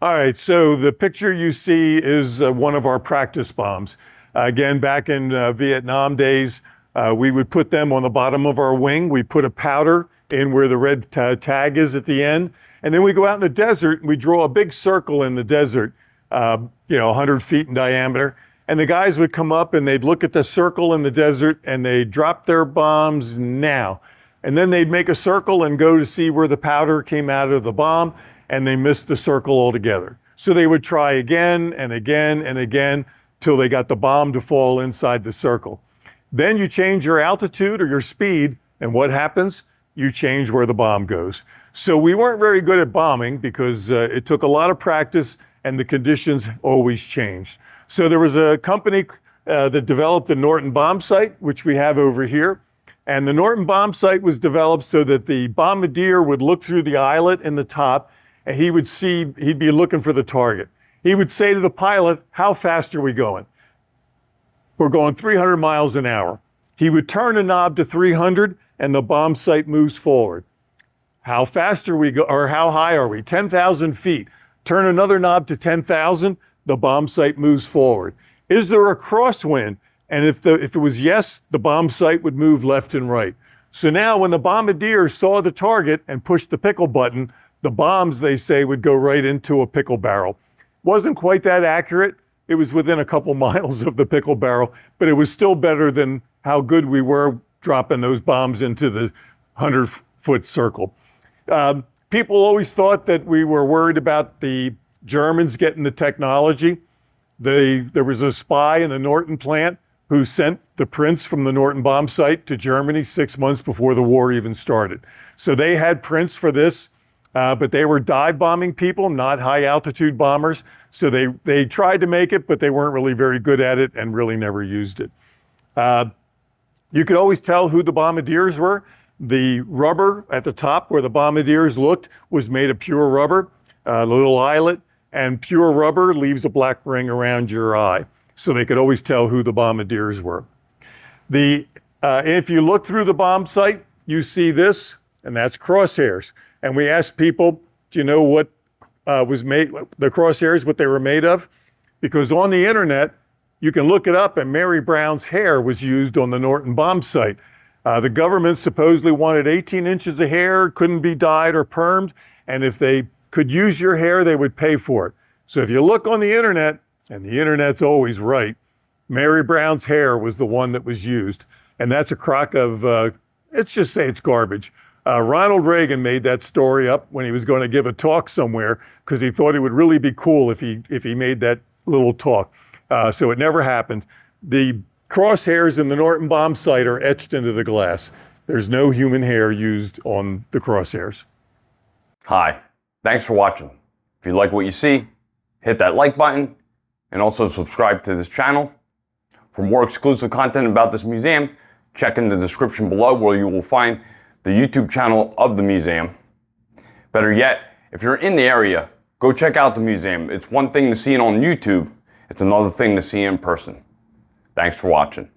All right, so the picture you see is one of our practice bombs. Again, back in Vietnam days, we would put them on the bottom of our wing. We put a powder in where the red tag is at the end. And then we go out in the desert and we draw a big circle in the desert, 100 feet in diameter. And the guys would come up and they'd look at the circle in the desert and they'd drop their bombs now. And then they'd make a circle and go to see where the powder came out of the bomb, and they missed the circle altogether. So they would try again and again and again till they got the bomb to fall inside the circle. Then you change your altitude or your speed, and what happens? You change where the bomb goes. So we weren't very good at bombing because it took a lot of practice and the conditions always changed. So there was a company that developed the Norden Bombsight, which we have over here. And the Norden Bombsight was developed so that the bombardier would look through the eyelet in the top and he'd be looking for the target. He would say to the pilot, "How fast are we going?" "We're going 300 miles an hour. He would turn a knob to 300 and the bomb sight moves forward. "How fast are we or how high are we?" 10,000 feet. Turn another knob to 10,000, the bomb sight moves forward. "Is there a crosswind?" And if it was yes, the bomb sight would move left and right. So now when the bombardier saw the target and pushed the pickle button, the bombs, they say, would go right into a pickle barrel. Wasn't quite that accurate. It was within a couple miles of the pickle barrel, but it was still better than how good we were dropping those bombs into the 100-foot circle. People always thought that we were worried about the Germans getting the technology. There was a spy in the Norden plant who sent the prints from the Norden Bombsight to Germany 6 months before the war even started. So they had prints for this, but they were dive bombing people, not high altitude bombers. So they tried to make it, but they weren't really very good at it and really never used it. You could always tell who the bombardiers were. The rubber at the top where the bombardiers looked was made of pure rubber, a little eyelet, and pure rubber leaves a black ring around your eye. So they could always tell who the bombardiers were. If you look through the bomb sight, you see this, and that's crosshairs. And we asked people, do you know what was made, the crosshairs, what they were made of? Because on the internet, you can look it up, and Mary Brown's hair was used on the Norden Bombsight. The government supposedly wanted 18 inches of hair, couldn't be dyed or permed, and if they could use your hair, they would pay for it. So if you look on the internet, and the internet's always right, Mary Brown's hair was the one that was used. And that's a crock of, let's just say it's garbage. Ronald Reagan made that story up when he was going to give a talk somewhere because he thought it would really be cool if he made that little talk. So it never happened. The crosshairs in the Norden Bombsight are etched into the glass. There's no human hair used on the crosshairs. Hi, thanks for watching. If you like what you see, hit that like button and also subscribe to this channel. For more exclusive content about this museum, check in the description below where you will find the YouTube channel of the museum. Better yet, if you're in the area, go check out the museum. It's one thing to see it on YouTube, it's another thing to see it in person. Thanks for watching.